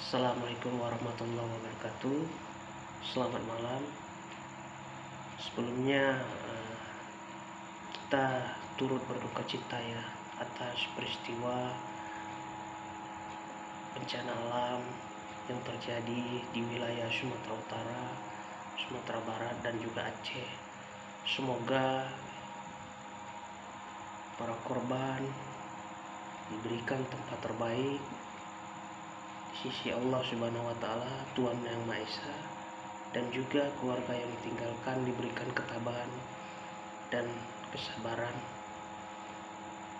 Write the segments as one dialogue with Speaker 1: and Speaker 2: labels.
Speaker 1: Assalamualaikum warahmatullahi wabarakatuh. Selamat malam. Sebelumnya kita turut berduka cita ya atas peristiwa bencana alam yang terjadi di wilayah Sumatera Utara, Sumatera Barat, dan juga Aceh. Semoga para korban diberikan tempat terbaik di sisi Allah Subhanahu wa Ta'ala, Tuhan Yang Maha Esa, dan juga keluarga yang ditinggalkan diberikan ketabahan dan kesabaran.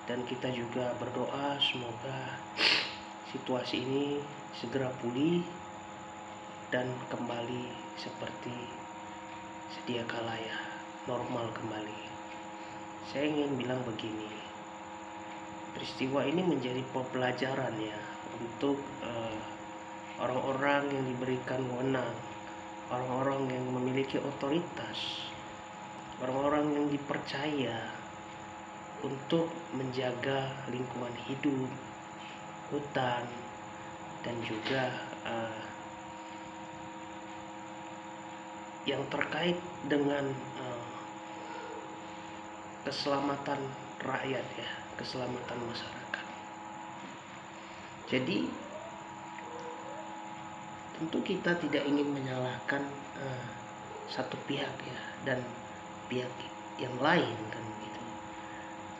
Speaker 1: Dan kita juga berdoa semoga situasi ini segera pulih dan kembali seperti sedia kala ya, normal kembali. Saya ingin bilang begini, peristiwa ini menjadi pembelajaran ya untuk orang-orang yang diberikan wewenang, orang-orang yang memiliki otoritas, orang-orang yang dipercaya untuk menjaga lingkungan hidup, hutan, dan juga yang terkait dengan keselamatan rakyat ya, keselamatan masyarakat. Jadi tentu kita tidak ingin menyalahkan satu pihak ya dan pihak yang lain kan gitu.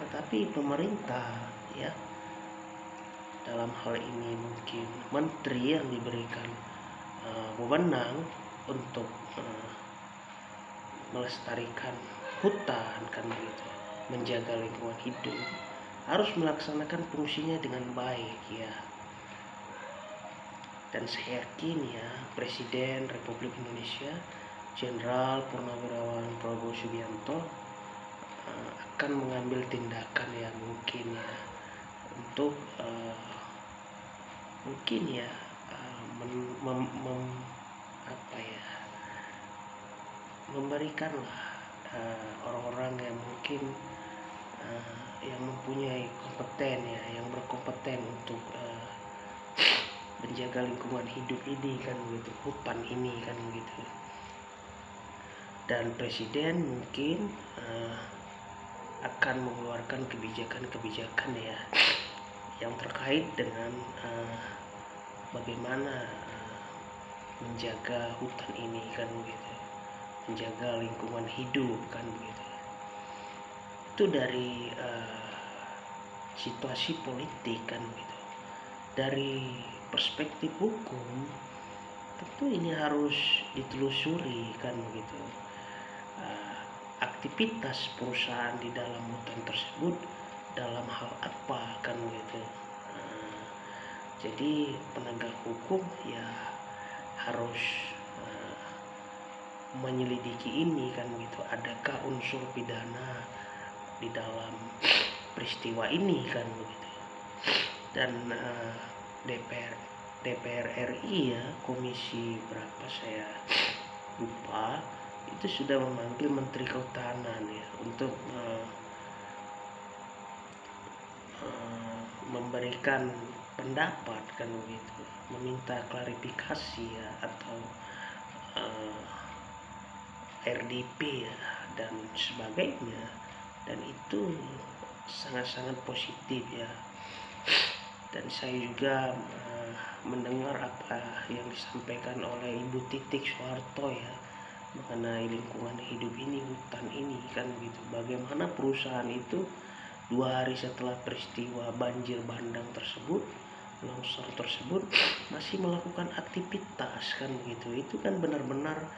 Speaker 1: Tetapi pemerintah ya, dalam hal ini mungkin menteri yang diberikan wewenang untuk melestarikan hutan kan begitu, menjaga lingkungan hidup, harus melaksanakan fungsinya dengan baik ya. Dan saya yakin ya, Presiden Republik Indonesia Jenderal Purnawirawan Prabowo Subianto akan mengambil tindakan ya mungkin ya untuk mungkin ya memberikanlah orang-orang yang mungkin yang mempunyai kompeten ya, yang berkompeten untuk menjaga lingkungan hidup ini kan gitu, hutan ini kan gitu. Dan presiden mungkin akan mengeluarkan kebijakan-kebijakan ya yang terkait dengan bagaimana menjaga hutan ini kan begitu, menjaga lingkungan hidup kan begitu. Itu dari situasi politik kan begitu. Dari perspektif hukum tentu ini harus ditelusuri kan begitu, aktivitas perusahaan di dalam hutan tersebut dalam hal apa kan begitu. Jadi penegak hukum ya harus menyelidiki ini kan gitu, adakah unsur pidana di dalam peristiwa ini kan begitu. Dan DPR RI ya, komisi berapa saya lupa, itu sudah memanggil Menteri Kehutanan ya untuk memberikan pendapat kan begitu, meminta klarifikasi ya atau RDP ya dan sebagainya. Dan itu sangat-sangat positif ya. Dan saya juga mendengar apa yang disampaikan oleh Ibu Titik Soeharto ya mengenai lingkungan hidup ini, hutan ini kan gitu. Bagaimana perusahaan itu 2 hari setelah peristiwa banjir bandang tersebut, longsor tersebut, masih melakukan aktivitas kan begitu. Itu kan benar-benar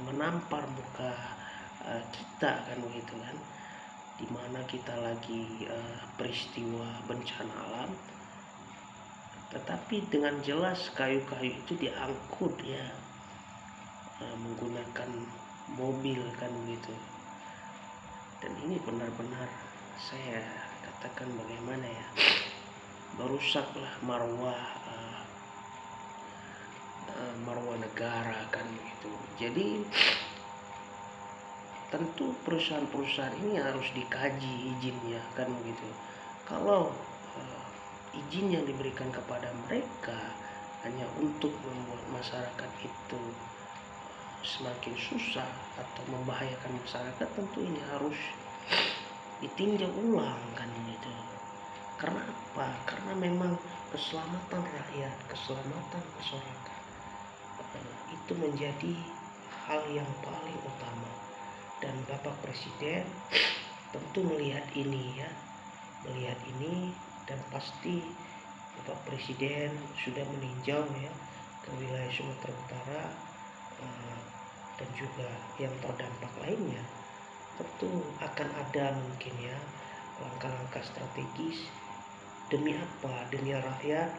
Speaker 1: menampar muka kita kan begitu kan, dimana kita lagi peristiwa bencana alam, tetapi dengan jelas kayu-kayu itu diangkut ya menggunakan mobil kan begitu. Dan ini benar-benar saya katakan bagaimana ya, merusaklah marwah negara kan begitu. Jadi tentu perusahaan-perusahaan ini harus dikaji izinnya kan begitu. Kalau izin yang diberikan kepada mereka hanya untuk membuat masyarakat itu semakin susah atau membahayakan masyarakat, tentu ini harus ditinjau ulang kan gitu. Karena apa? Karena memang keselamatan rakyat, keselamatan masyarakat itu menjadi hal yang paling utama. Dan Bapak Presiden tentu melihat ini ya, melihat ini, dan pasti Bapak Presiden sudah meninjau ya ke wilayah Sumatera Utara dan juga yang terdampak lainnya. Tentu akan ada mungkin ya langkah-langkah strategis, demi apa? Demi rakyat,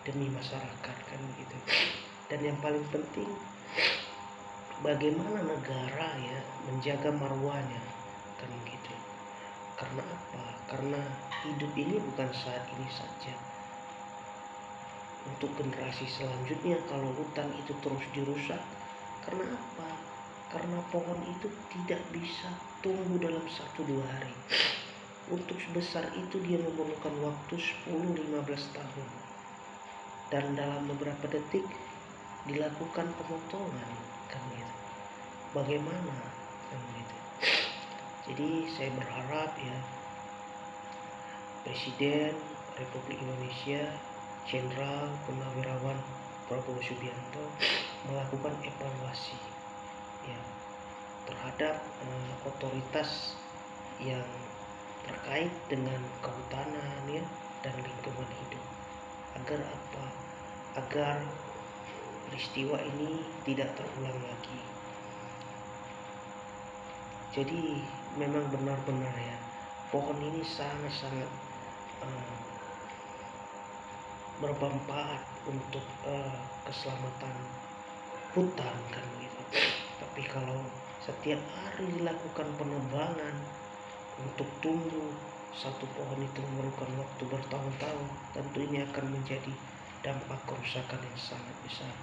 Speaker 1: demi masyarakat kan gitu. Dan yang paling penting, bagaimana negara ya menjaga marwahnya kan gitu. Karena apa? Karena hidup ini bukan saat ini saja. Untuk generasi selanjutnya, kalau hutan itu terus dirusak, karena apa? Karena pohon itu tidak bisa tumbuh dalam 1-2 hari. Untuk sebesar itu dia memerlukan waktu 10-15 tahun. Dan dalam beberapa detik dilakukan pemotongan kan gitu. Bagaimana kan gitu. Jadi saya berharap ya Presiden Republik Indonesia Jenderal Purnawirawan Prabowo Subianto melakukan evaluasi ya terhadap otoritas yang terkait dengan kehutanan ya dan lingkungan hidup, agar apa? Agar peristiwa ini tidak terulang lagi. Jadi memang benar-benar ya, pohon ini sangat-sangat bermanfaat untuk keselamatan hutan kan gitu. Tapi kalau setiap hari dilakukan penebangan untuk tumbuh satu pohon itu memerlukan waktu bertahun-tahun, tentu ini akan menjadi dampak kerusakan yang sangat besar.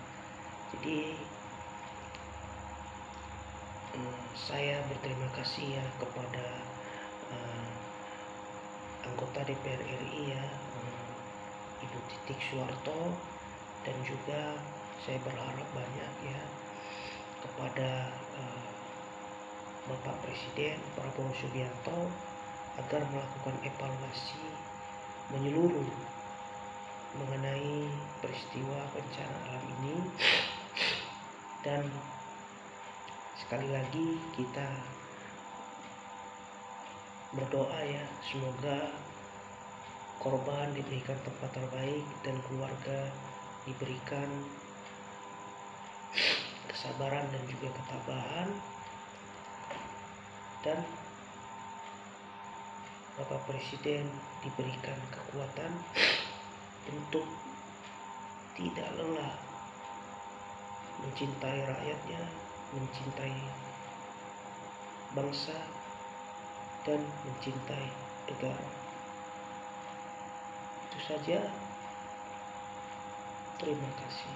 Speaker 1: Jadi saya berterima kasih ya kepada anggota DPR RI ya, Ibu Titik Soeharto, dan juga saya berharap banyak ya kepada Bapak Presiden Prabowo Subianto agar melakukan evaluasi menyeluruh mengenai peristiwa bencana alam ini. Dan sekali lagi kita berdoa ya, semoga korban diberikan tempat terbaik dan keluarga diberikan kesabaran dan juga ketabahan, dan Bapak Presiden diberikan kekuatan untuk tidak lelah mencintai rakyatnya, mencintai bangsa, dan mencintai negara. Itu saja. Terima kasih.